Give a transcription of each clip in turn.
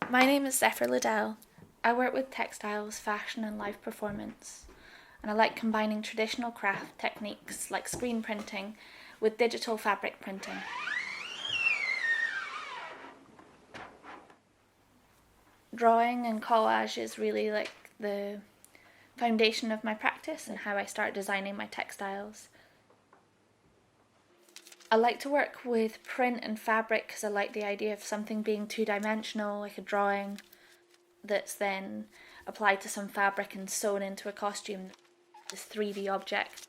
My name is Zephyr Liddell. I work with textiles, fashion and live performance, and I like combining traditional craft techniques like screen printing with digital fabric printing. Drawing and collage is really like the foundation of my practice and how I start designing my textiles. I like to work with print and fabric because I like the idea of something being two-dimensional, like a drawing that's then applied to some fabric and sewn into a costume, this 3D object.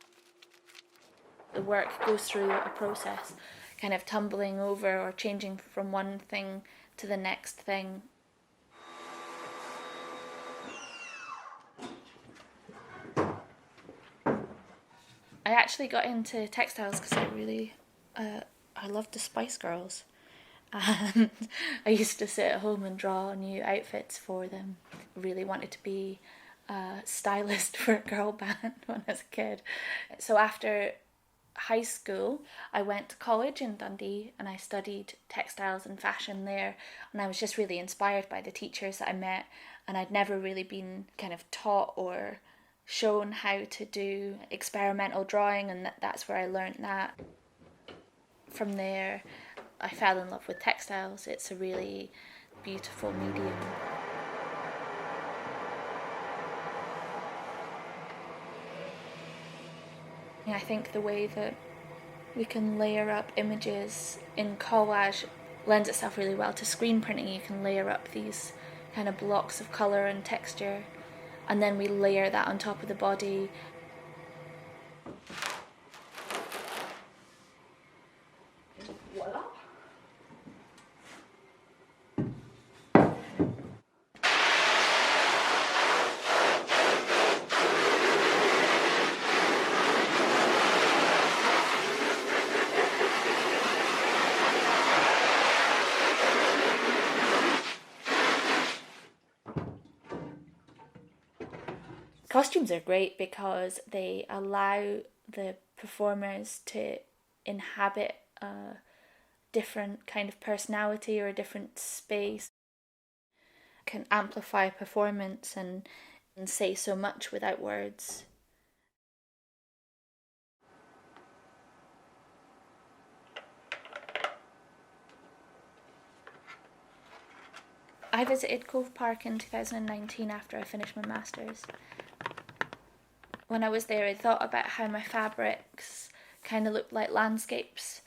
The work goes through a process, kind of tumbling over or changing from one thing to the next thing. I actually got into textiles because I loved the Spice Girls, and I used to sit at home and draw new outfits for them. I really wanted to be a stylist for a girl band when I was a kid. So after high school, I went to college in Dundee and I studied textiles and fashion there, and I was just really inspired by the teachers that I met, and I'd never really been kind of taught or shown how to do experimental drawing, and that's where I learned that. From there, I fell in love with textiles. It's a really beautiful medium. I think the way that we can layer up images in collage lends itself really well to screen printing. You can layer up these kind of blocks of colour and texture, and then we layer that on top of the body. Voila! Costumes are great because they allow the performers to inhabit a different kind of personality or a different space. Can amplify performance and say so much without words. I visited Cove Park in 2019 after I finished my masters. When I was there, I thought about how my fabrics kind of looked like landscapes,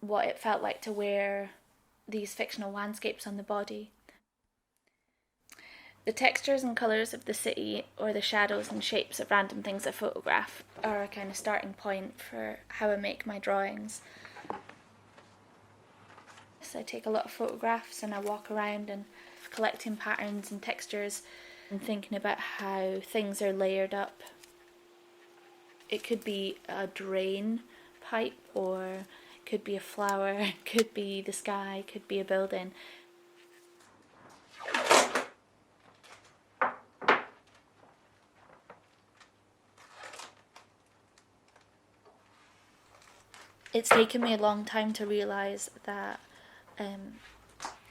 what it felt like to wear these fictional landscapes on the body. The textures and colours of the city, or the shadows and shapes of random things I photograph, are a kind of starting point for how I make my drawings. So I take a lot of photographs and I walk around and collecting patterns and textures and thinking about how things are layered up. It could be a drain pipe, or it could be a flower, it could be the sky, it could be a building. It's taken me a long time to realise that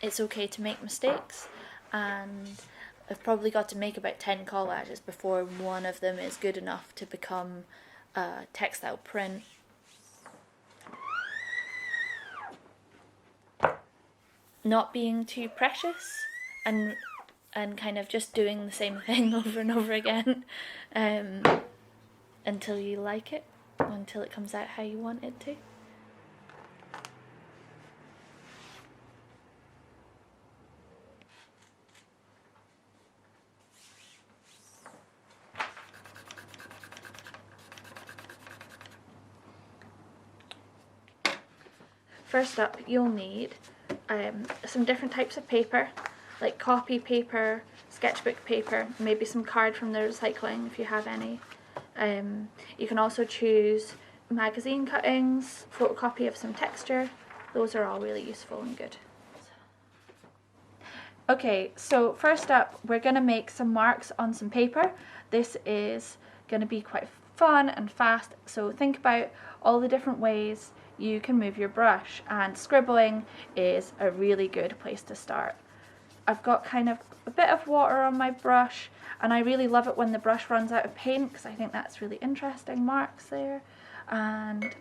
it's okay to make mistakes, and I've probably got to make about 10 collages before one of them is good enough to become a textile print. Not being too precious and kind of just doing the same thing over and over again until you like it, until it comes out how you want it to. First up, you'll need some different types of paper, like copy paper, sketchbook paper, maybe some card from the recycling if you have any. You can also choose magazine cuttings, photocopy of some texture. Those are all really useful and good. Okay, so first up we're going to make some marks on some paper. This is going to be quite fun and fast, so think about all the different ways you can move your brush, and scribbling is a really good place to start. I've got kind of a bit of water on my brush, and I really love it when the brush runs out of paint because I think that's really interesting marks there. And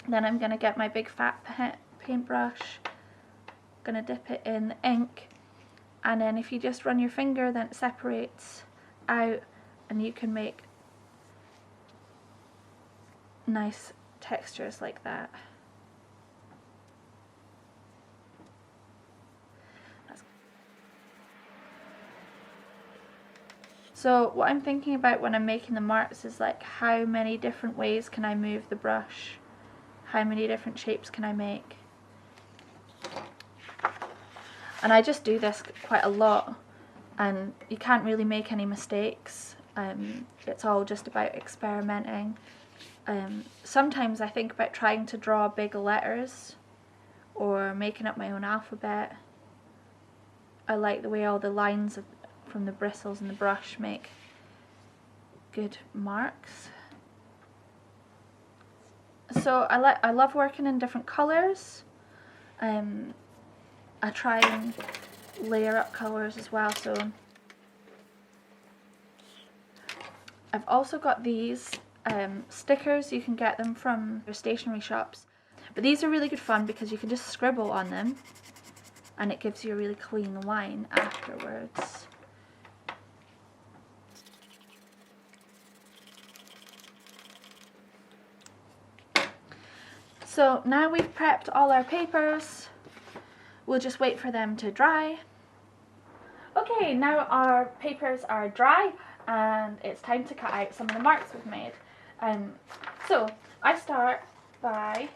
then I'm going to get my big fat paintbrush, going to dip it in the ink, and then if you just run your finger, then it separates out and you can make nice textures like that. So what I'm thinking about when I'm making the marks is like, how many different ways can I move the brush? How many different shapes can I make? And I just do this quite a lot, and you can't really make any mistakes. It's all just about experimenting. Sometimes I think about trying to draw big letters or making up my own alphabet. I like the way all the lines from the bristles and the brush make good marks. So I love working in different colours. I try and layer up colours as well. So I've also got these stickers. You can get them from your stationery shops, but these are really good fun because you can just scribble on them and it gives you a really clean line afterwards. So now we've prepped all our papers, we'll just wait for them to dry. Okay, now our papers are dry and it's time to cut out some of the marks we've made. So I start by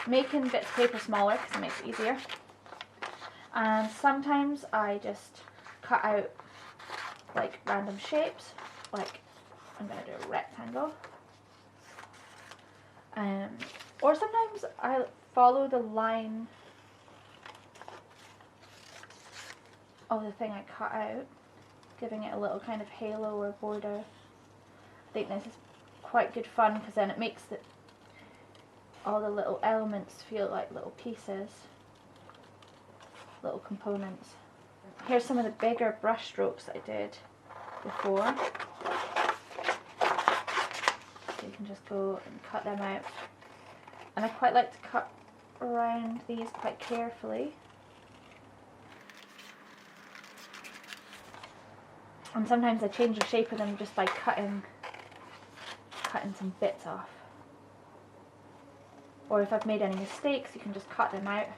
making bits of paper smaller because it makes it easier. And sometimes I just cut out like random shapes, like I'm going to do a rectangle. Or sometimes I follow the line of the thing I cut out, giving it a little kind of halo or border. I think this is quite good fun because then it makes all the little elements feel like little pieces, little components. Here's some of the bigger brush strokes I did before. So you can just go and cut them out. And I quite like to cut around these quite carefully. And sometimes I change the shape of them just by cutting some bits off. Or if I've made any mistakes, you can just cut them out.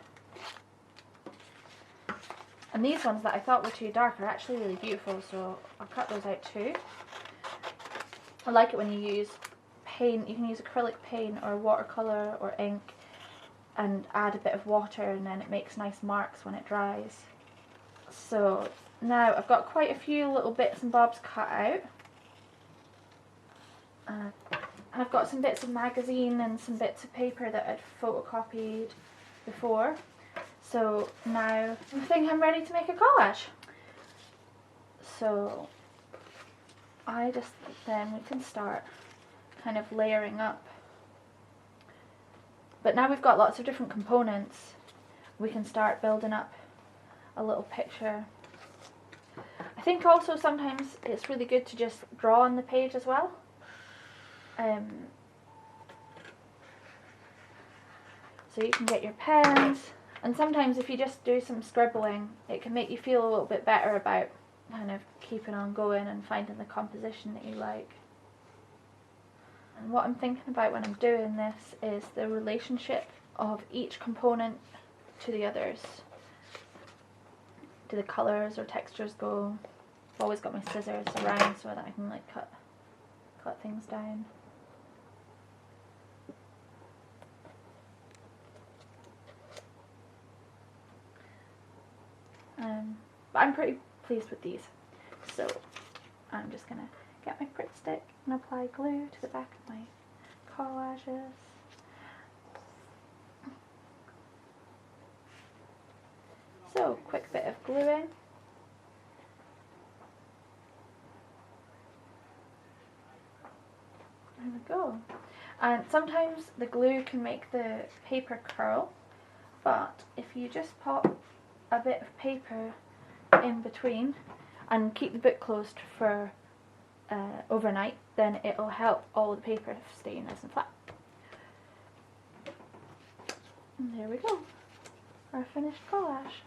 And these ones that I thought were too dark are actually really beautiful, so I'll cut those out too. I like it when you use paint. You can use acrylic paint or watercolour or ink and add a bit of water, and then it makes nice marks when it dries. So now I've got quite a few little bits and bobs cut out. And I've got some bits of magazine and some bits of paper that I'd photocopied before. So now I think I'm ready to make a collage. So then we can start kind of layering up. But now we've got lots of different components, we can start building up a little picture. I think also sometimes it's really good to just draw on the page as well. So you can get your pens, and sometimes if you just do some scribbling, it can make you feel a little bit better about kind of keeping on going and finding the composition that you like. And what I'm thinking about when I'm doing this is the relationship of each component to the others. Do the colours or textures go? I've always got my scissors around so that I can like cut things down. But I'm pretty pleased with these, so I'm just gonna get my Pritt stick and apply glue to the back of my collages. So, quick bit of gluing. There we go. And sometimes the glue can make the paper curl, but if you just pop a bit of paper in between and keep the book closed for overnight, then it'll help all the paper stay nice and flat. And there we go, our finished collage.